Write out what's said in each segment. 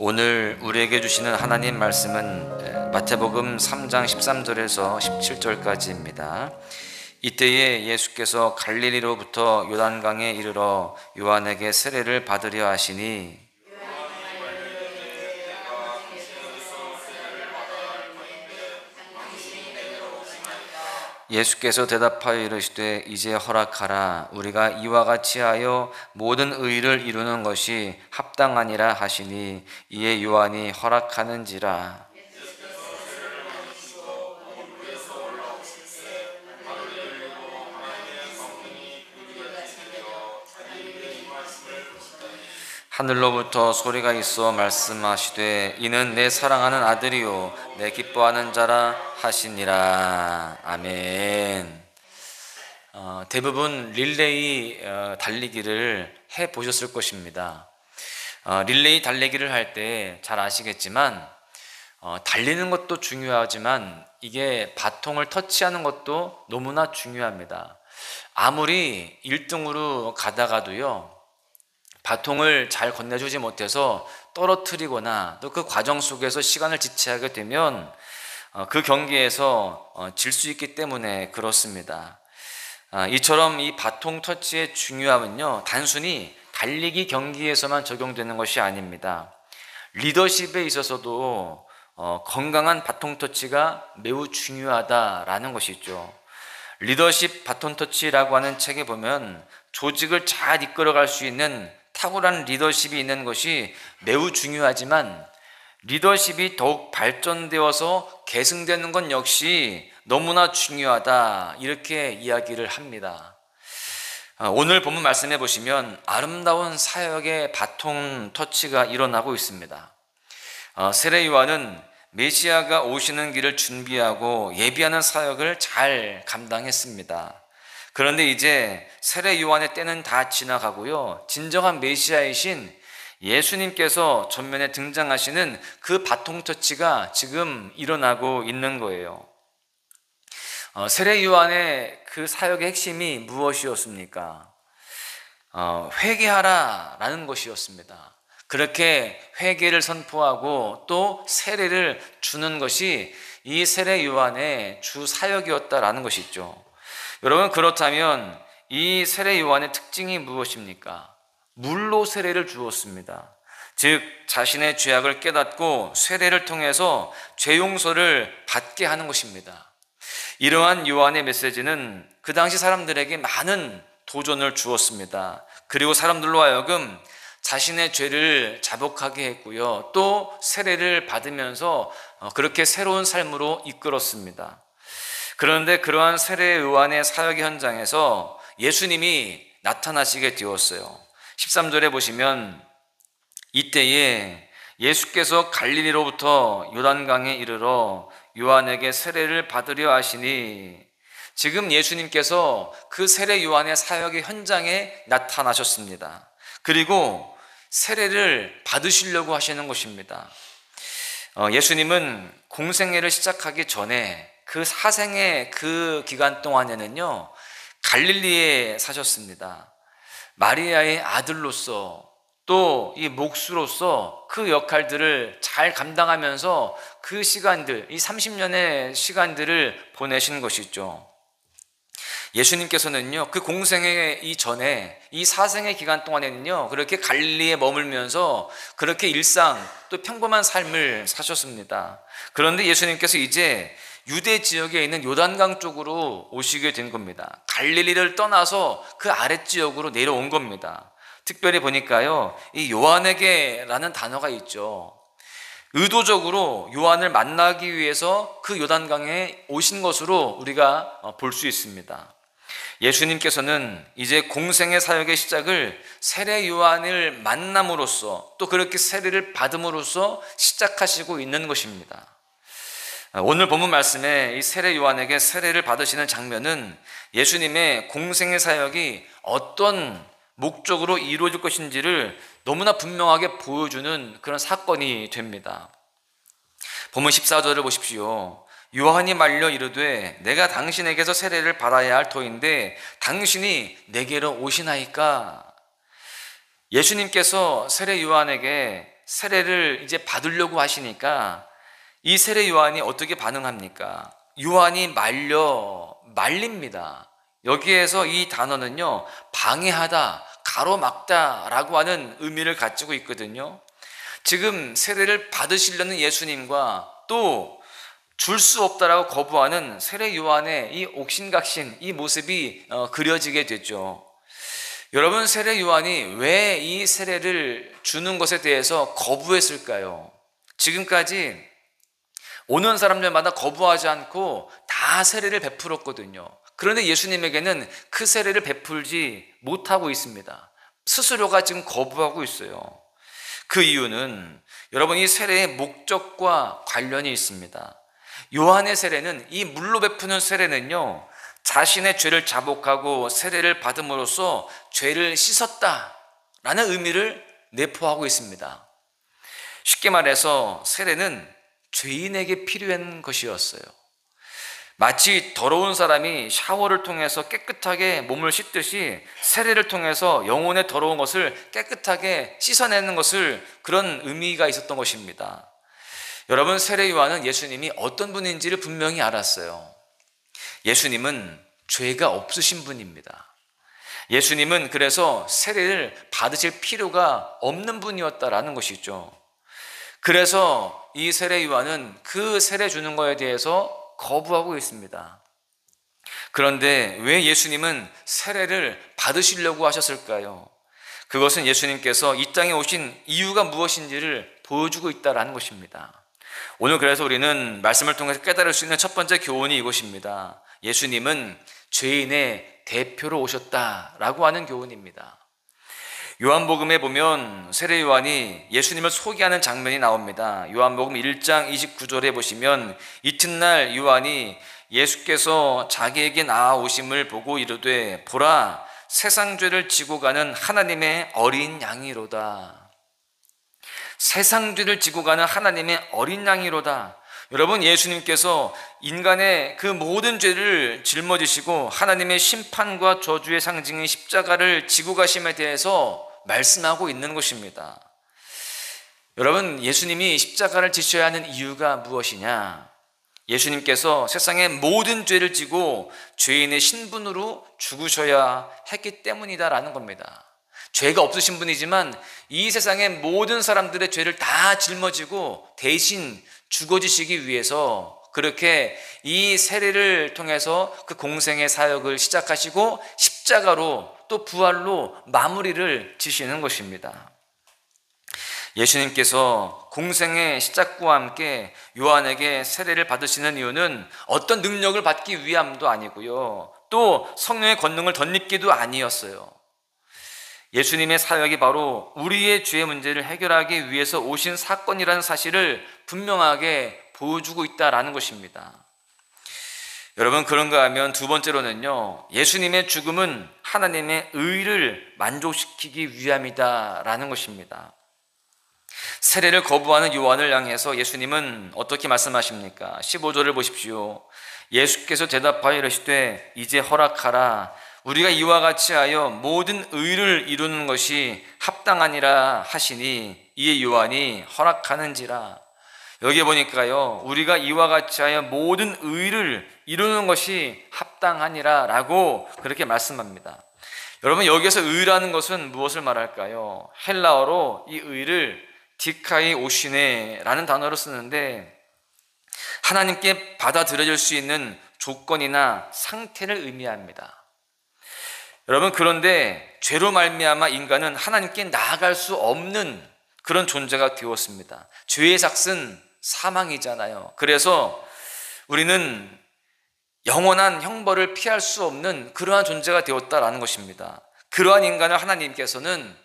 오늘 우리에게 주시는 하나님 말씀은 마태복음 3장 13절에서 17절까지입니다. 이때에 예수께서 갈릴리로부터 요단강에 이르러 요한에게 세례를 받으려 하시니 예수께서 대답하여 이르시되 이제 허락하라. 우리가 이와 같이 하여 모든 의를 이루는 것이 합당하니라 하시니 이에 요한이 허락하는지라. 하늘로부터 소리가 있어 말씀하시되 이는 내 사랑하는 아들이요 내 기뻐하는 자라 하시니라. 아멘. 대부분 릴레이 달리기를 해보셨을 것입니다. 릴레이 달리기를 할 때 잘 아시겠지만 달리는 것도 중요하지만 이게 바통을 터치하는 것도 너무나 중요합니다. 아무리 1등으로 가다가도요, 바통을 잘 건네주지 못해서 떨어뜨리거나 또 그 과정 속에서 시간을 지체하게 되면 그 경기에서 질 수 있기 때문에 그렇습니다. 이처럼 이 바통 터치의 중요함은요, 단순히 달리기 경기에서만 적용되는 것이 아닙니다. 리더십에 있어서도 건강한 바통 터치가 매우 중요하다라는 것이죠. 리더십 바톤 터치라고 하는 책에 보면 조직을 잘 이끌어갈 수 있는 탁월한 리더십이 있는 것이 매우 중요하지만 리더십이 더욱 발전되어서 계승되는 건 역시 너무나 중요하다, 이렇게 이야기를 합니다. 오늘 본문 말씀해 보시면 아름다운 사역의 바통 터치가 일어나고 있습니다. 세례 요한은 메시아가 오시는 길을 준비하고 예비하는 사역을 잘 감당했습니다. 그런데 이제 세례 요한의 때는 다 지나가고요, 진정한 메시아이신 예수님께서 전면에 등장하시는 그 바통 터치가 지금 일어나고 있는 거예요. 세례 요한의 그 사역의 핵심이 무엇이었습니까? 회개하라라는 것이었습니다. 그렇게 회개를 선포하고 또 세례를 주는 것이 이 세례 요한의 주 사역이었다라는 것이죠. 여러분, 그렇다면 이 세례 요한의 특징이 무엇입니까? 물로 세례를 주었습니다. 즉 자신의 죄악을 깨닫고 세례를 통해서 죄 용서를 받게 하는 것입니다. 이러한 요한의 메시지는 그 당시 사람들에게 많은 도전을 주었습니다. 그리고 사람들로 하여금 자신의 죄를 자복하게 했고요, 또 세례를 받으면서 그렇게 새로운 삶으로 이끌었습니다. 그런데 그러한 세례 요한의 사역의 현장에서 예수님이 나타나시게 되었어요. 13절에 보시면 이때에 예수께서 갈릴리로부터 요단강에 이르러 요한에게 세례를 받으려 하시니, 지금 예수님께서 그 세례 요한의 사역의 현장에 나타나셨습니다. 그리고 세례를 받으시려고 하시는 것입니다. 예수님은 공생애를 시작하기 전에 그 사생의 그 기간 동안에는요, 갈릴리에 사셨습니다. 마리아의 아들로서 또 이 목수로서 그 역할들을 잘 감당하면서 그 시간들, 이 30년의 시간들을 보내신 것이죠. 예수님께서는요, 그 공생애 이전에 이 사생의 기간 동안에는요, 그렇게 갈릴리에 머물면서 그렇게 일상 또 평범한 삶을 사셨습니다. 그런데 예수님께서 이제 유대 지역에 있는 요단강 쪽으로 오시게 된 겁니다. 갈릴리를 떠나서 그 아랫지역으로 내려온 겁니다. 특별히 보니까요, 이 요한에게 라는 단어가 있죠. 의도적으로 요한을 만나기 위해서 그 요단강에 오신 것으로 우리가 볼 수 있습니다. 예수님께서는 이제 공생의 사역의 시작을 세례 요한을 만남으로써 또 그렇게 세례를 받음으로써 시작하시고 있는 것입니다. 오늘 본문 말씀에 이 세례 요한에게 세례를 받으시는 장면은 예수님의 공생의 사역이 어떤 목적으로 이루어질 것인지를 너무나 분명하게 보여주는 그런 사건이 됩니다. 본문 14절을 보십시오. 요한이 말려 이르되 내가 당신에게서 세례를 받아야 할 터인데 당신이 내게로 오시나이까. 예수님께서 세례 요한에게 세례를 이제 받으려고 하시니까 이 세례 요한이 어떻게 반응합니까? 요한이 말립니다. 여기에서 이 단어는요, 방해하다, 가로막다 라고 하는 의미를 가지고 있거든요. 지금 세례를 받으시려는 예수님과 또 줄 수 없다라고 거부하는 세례 요한의 이 옥신각신, 이 모습이 그려지게 됐죠. 여러분, 세례 요한이 왜 이 세례를 주는 것에 대해서 거부했을까요? 지금까지 오는 사람들마다 거부하지 않고 다 세례를 베풀었거든요. 그런데 예수님에게는 그 세례를 베풀지 못하고 있습니다. 스스로가 지금 거부하고 있어요. 그 이유는 여러분, 이 세례의 목적과 관련이 있습니다. 요한의 세례는, 이 물로 베푸는 세례는요, 자신의 죄를 자복하고 세례를 받음으로써 죄를 씻었다라는 의미를 내포하고 있습니다. 쉽게 말해서 세례는 죄인에게 필요한 것이었어요. 마치 더러운 사람이 샤워를 통해서 깨끗하게 몸을 씻듯이 세례를 통해서 영혼의 더러운 것을 깨끗하게 씻어내는 것을, 그런 의미가 있었던 것입니다. 여러분, 세례 요한은 예수님이 어떤 분인지를 분명히 알았어요. 예수님은 죄가 없으신 분입니다. 예수님은 그래서 세례를 받으실 필요가 없는 분이었다라는 것이죠. 그래서 이 세례 요한은 그 세례 주는 것에 대해서 거부하고 있습니다. 그런데 왜 예수님은 세례를 받으시려고 하셨을까요? 그것은 예수님께서 이 땅에 오신 이유가 무엇인지를 보여주고 있다는 것입니다. 오늘 그래서 우리는 말씀을 통해서 깨달을 수 있는 첫 번째 교훈이 이것입니다. 예수님은 죄인의 대표로 오셨다라고 하는 교훈입니다. 요한복음에 보면 세례 요한이 예수님을 소개하는 장면이 나옵니다. 요한복음 1장 29절에 보시면, 이튿날 요한이 예수께서 자기에게 나아오심을 보고 이르되, 보라, 세상 죄를 지고 가는 하나님의 어린 양이로다. 세상 죄를 지고 가는 하나님의 어린 양이로다. 여러분, 예수님께서 인간의 그 모든 죄를 짊어지시고 하나님의 심판과 저주의 상징인 십자가를 지고 가심에 대해서 말씀하고 있는 것입니다. 여러분, 예수님이 십자가를 지셔야 하는 이유가 무엇이냐? 예수님께서 세상의 모든 죄를 지고 죄인의 신분으로 죽으셔야 했기 때문이다라는 겁니다. 죄가 없으신 분이지만 이 세상의 모든 사람들의 죄를 다 짊어지고 대신 죽어지시기 위해서 그렇게 이 세례를 통해서 그 공생의 사역을 시작하시고 십자가로 또 부활로 마무리를 지시는 것입니다. 예수님께서 공생의 시작과 함께 요한에게 세례를 받으시는 이유는 어떤 능력을 받기 위함도 아니고요, 또 성령의 권능을 덧입기도 아니었어요. 예수님의 사역이 바로 우리의 죄의 문제를 해결하기 위해서 오신 사건이라는 사실을 분명하게 보여주고 있다는 것입니다. 여러분, 그런가 하면 두 번째로는요, 예수님의 죽음은 하나님의 의를 만족시키기 위함이다라는 것입니다. 세례를 거부하는 요한을 향해서 예수님은 어떻게 말씀하십니까? 15절을 보십시오. 예수께서 대답하여 이르시되, 이제 허락하라. 우리가 이와 같이 하여 모든 의를 이루는 것이 합당하니라 하시니, 이에 요한이 허락하는지라. 여기 보니까요, 우리가 이와 같이 하여 모든 의를 이루는 것이 합당하니라 라고 그렇게 말씀합니다. 여러분, 여기에서 의라는 것은 무엇을 말할까요? 헬라어로 이 의를 디카이 오시네 라는 단어로 쓰는데, 하나님께 받아들여질 수 있는 조건이나 상태를 의미합니다. 여러분, 그런데 죄로 말미암아 인간은 하나님께 나아갈 수 없는 그런 존재가 되었습니다. 죄의 삭은 사망이잖아요. 그래서 우리는 영원한 형벌을 피할 수 없는 그러한 존재가 되었다라는 것입니다. 그러한 인간을 하나님께서는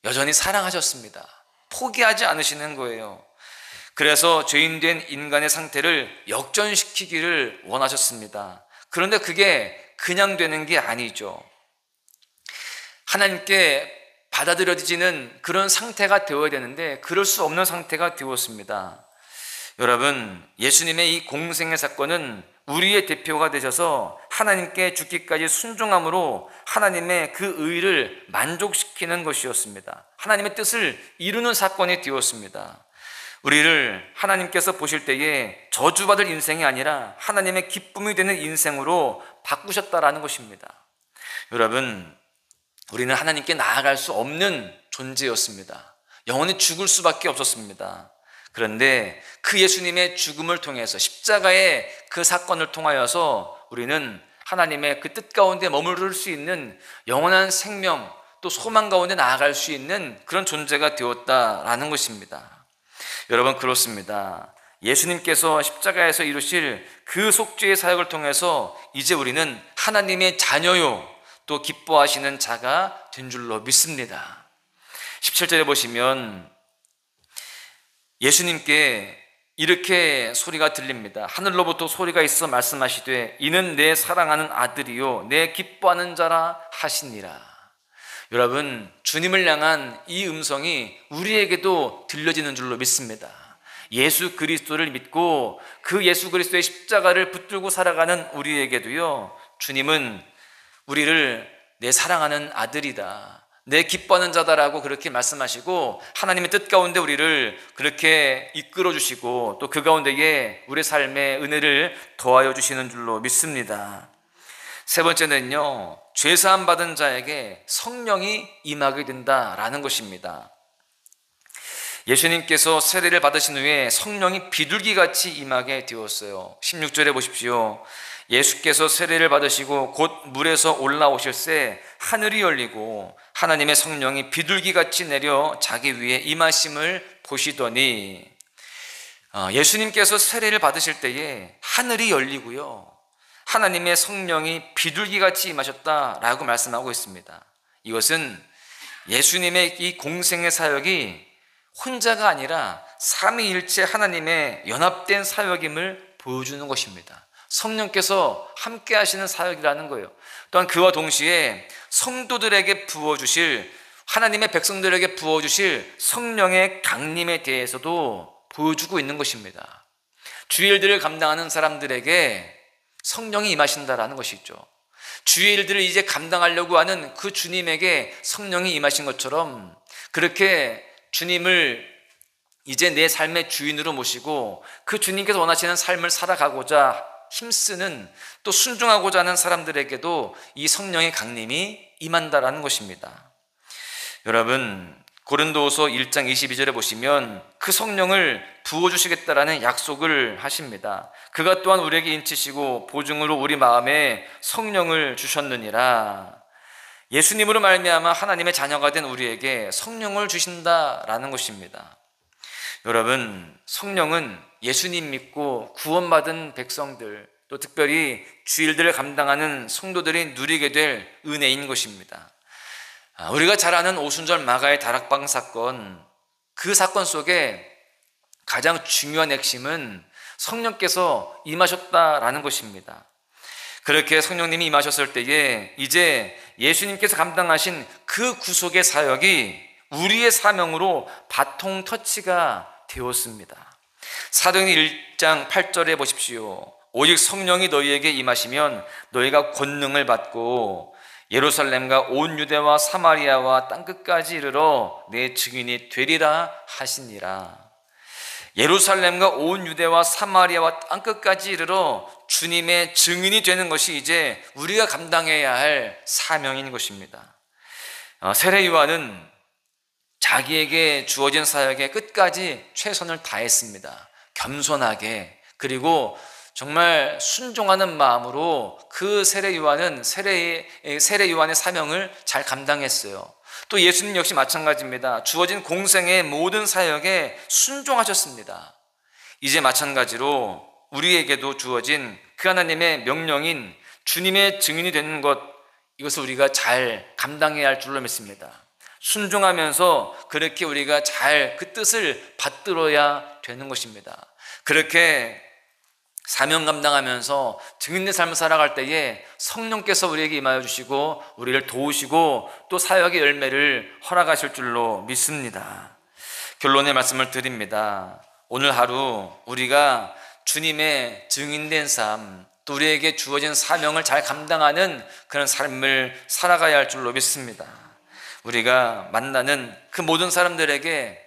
여전히 사랑하셨습니다. 포기하지 않으시는 거예요. 그래서 죄인된 인간의 상태를 역전시키기를 원하셨습니다. 그런데 그게 그냥 되는 게 아니죠. 하나님께 받아들여지는 그런 상태가 되어야 되는데 그럴 수 없는 상태가 되었습니다. 여러분, 예수님의 이 공생의 사건은 우리의 대표가 되셔서 하나님께 죽기까지 순종함으로 하나님의 그 의를 만족시키는 것이었습니다. 하나님의 뜻을 이루는 사건이 되었습니다. 우리를 하나님께서 보실 때에 저주받을 인생이 아니라 하나님의 기쁨이 되는 인생으로 바꾸셨다라는 것입니다. 여러분, 우리는 하나님께 나아갈 수 없는 존재였습니다. 영원히 죽을 수밖에 없었습니다. 그런데 그 예수님의 죽음을 통해서, 십자가의 그 사건을 통하여서 우리는 하나님의 그 뜻 가운데 머무를 수 있는 영원한 생명, 또 소망 가운데 나아갈 수 있는 그런 존재가 되었다라는 것입니다. 여러분, 그렇습니다. 예수님께서 십자가에서 이루실 그 속죄의 사역을 통해서 이제 우리는 하나님의 자녀요, 또 기뻐하시는 자가 된 줄로 믿습니다. 17절에 보시면 예수님께 이렇게 소리가 들립니다. 하늘로부터 소리가 있어 말씀하시되 이는 내 사랑하는 아들이요 내 기뻐하는 자라 하시니라. 여러분, 주님을 향한 이 음성이 우리에게도 들려지는 줄로 믿습니다. 예수 그리스도를 믿고 그 예수 그리스도의 십자가를 붙들고 살아가는 우리에게도요, 주님은 우리를 내 사랑하는 아들이다, 내 기뻐하는 자다라고 그렇게 말씀하시고 하나님의 뜻 가운데 우리를 그렇게 이끌어 주시고 또 그 가운데에 우리 삶의 은혜를 더하여 주시는 줄로 믿습니다. 세 번째는요, 죄사함 받은 자에게 성령이 임하게 된다라는 것입니다. 예수님께서 세례를 받으신 후에 성령이 비둘기같이 임하게 되었어요. 16절에 보십시오. 예수께서 세례를 받으시고 곧 물에서 올라오실새 하늘이 열리고 하나님의 성령이 비둘기같이 내려 자기 위에 임하심을 보시더니, 예수님께서 세례를 받으실 때에 하늘이 열리고요, 하나님의 성령이 비둘기같이 임하셨다라고 말씀하고 있습니다. 이것은 예수님의 이 공생의 사역이 혼자가 아니라 삼위일체 하나님의 연합된 사역임을 보여주는 것입니다. 성령께서 함께 하시는 사역이라는 거예요. 또한 그와 동시에 성도들에게 부어주실, 하나님의 백성들에게 부어주실 성령의 강림에 대해서도 보여주고 있는 것입니다. 주의 일들을 감당하는 사람들에게 성령이 임하신다라는 것이죠. 주의 일들을 이제 감당하려고 하는 그 주님에게 성령이 임하신 것처럼, 그렇게 주님을 이제 내 삶의 주인으로 모시고 그 주님께서 원하시는 삶을 살아가고자 힘쓰는, 또 순종하고자 하는 사람들에게도 이 성령의 강림이 임한다라는 것입니다. 여러분, 고린도후서 1장 22절에 보시면 그 성령을 부어주시겠다라는 약속을 하십니다. 그가 또한 우리에게 인치시고 보증으로 우리 마음에 성령을 주셨느니라. 예수님으로 말미암아 하나님의 자녀가 된 우리에게 성령을 주신다라는 것입니다. 여러분, 성령은 예수님 믿고 구원받은 백성들, 또 특별히 주일들을 감당하는 성도들이 누리게 될 은혜인 것입니다. 우리가 잘 아는 오순절 마가의 다락방 사건, 그 사건 속에 가장 중요한 핵심은 성령께서 임하셨다라는 것입니다. 그렇게 성령님이 임하셨을 때에 이제 예수님께서 감당하신 그 구속의 사역이 우리의 사명으로 바통 터치가 되었습니다. 사도행전 1장 8절에 보십시오. 오직 성령이 너희에게 임하시면 너희가 권능을 받고 예루살렘과 온 유대와 사마리아와 땅끝까지 이르러 내 증인이 되리라 하시니라. 예루살렘과 온 유대와 사마리아와 땅끝까지 이르러 주님의 증인이 되는 것이 이제 우리가 감당해야 할 사명인 것입니다. 세례 요한은 자기에게 주어진 사역에 끝까지 최선을 다했습니다. 겸손하게, 그리고 정말 순종하는 마음으로 그 세례 요한의 사명을 잘 감당했어요. 또 예수님 역시 마찬가지입니다. 주어진 공생의 모든 사역에 순종하셨습니다. 이제 마찬가지로 우리에게도 주어진 그 하나님의 명령인 주님의 증인이 되는 것, 이것을 우리가 잘 감당해야 할 줄로 믿습니다. 순종하면서 그렇게 우리가 잘 그 뜻을 받들어야 되는 것입니다. 그렇게 사명 감당하면서 증인의 삶을 살아갈 때에 성령께서 우리에게 임하여 주시고 우리를 도우시고 또 사역의 열매를 허락하실 줄로 믿습니다. 결론의 말씀을 드립니다. 오늘 하루 우리가 주님의 증인된 삶, 또 우리에게 주어진 사명을 잘 감당하는 그런 삶을 살아가야 할 줄로 믿습니다. 우리가 만나는 그 모든 사람들에게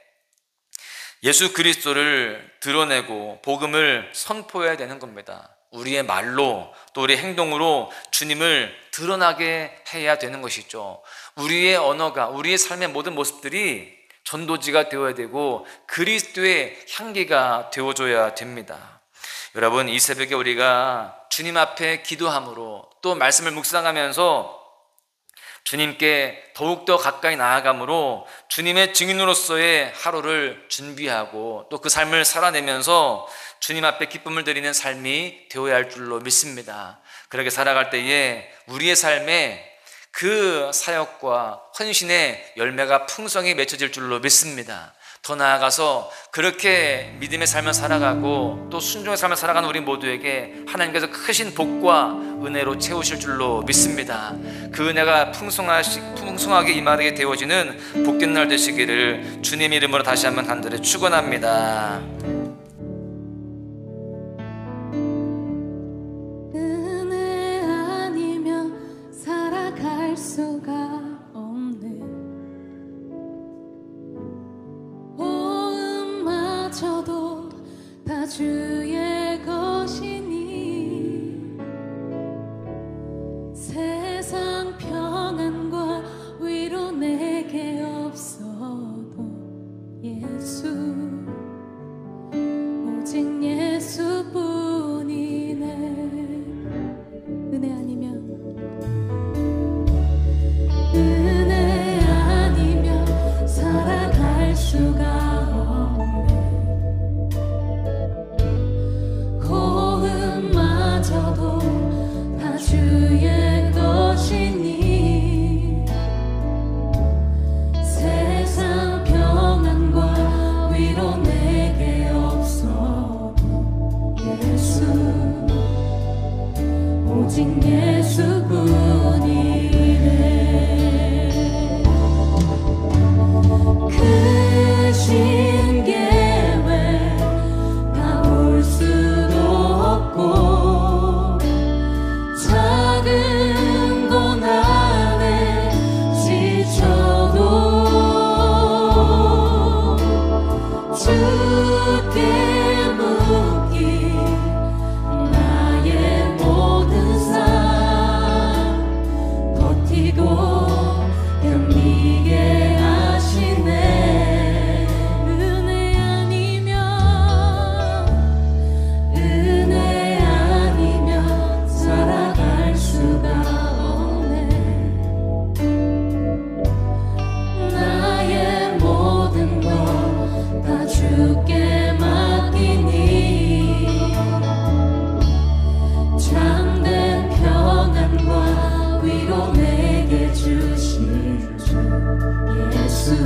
예수 그리스도를 드러내고 복음을 선포해야 되는 겁니다. 우리의 말로 또 우리의 행동으로 주님을 드러나게 해야 되는 것이죠. 우리의 언어가, 우리의 삶의 모든 모습들이 전도지가 되어야 되고 그리스도의 향기가 되어줘야 됩니다. 여러분, 이 새벽에 우리가 주님 앞에 기도함으로 또 말씀을 묵상하면서 주님께 더욱더 가까이 나아감으로 주님의 증인으로서의 하루를 준비하고 또 그 삶을 살아내면서 주님 앞에 기쁨을 드리는 삶이 되어야 할 줄로 믿습니다. 그렇게 살아갈 때에 우리의 삶에 그 사역과 헌신의 열매가 풍성히 맺혀질 줄로 믿습니다. 더 나아가서 그렇게 믿음의 삶을 살아가고 또 순종의 삶을 살아가는 우리 모두에게 하나님께서 크신 복과 은혜로 채우실 줄로 믿습니다. 그 은혜가 풍성하게 임하게 되어지는 복된 날 되시기를 주님 이름으로 다시 한번 간절히 축원합니다. 은혜 아니면 살아갈 수가 없네. 저도 다 주의 것이니 세상 평안과 위로 내게 없어도 예수 오직 예수뿐이네. 은혜 아니면 살아갈 수가 다 주의 것이니 세상 평안과 위로 내게 없어도 예수 오직 예수뿐이네. 크신 계획 다 볼 수도 없고 작은 고난에 지쳐도 주께 묻기 나의 모든 삶 버티고 견디게 하시네. 은혜 아니면 살아갈 수가 없네. 나의 모든 것 다 주께 맡기니 참된 평안과 위로 내게 주실 주 예수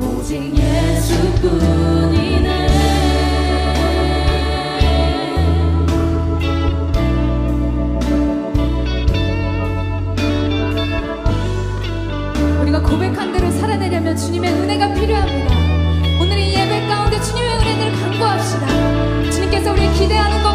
오직 예수뿐이네. 우리가 고백한 대로 살아내려면 주님의 은혜가 필요합니다. 오늘 이 예배 가운데 주님의 은혜를 간구합시다. 주님께서 우리 기대하는 것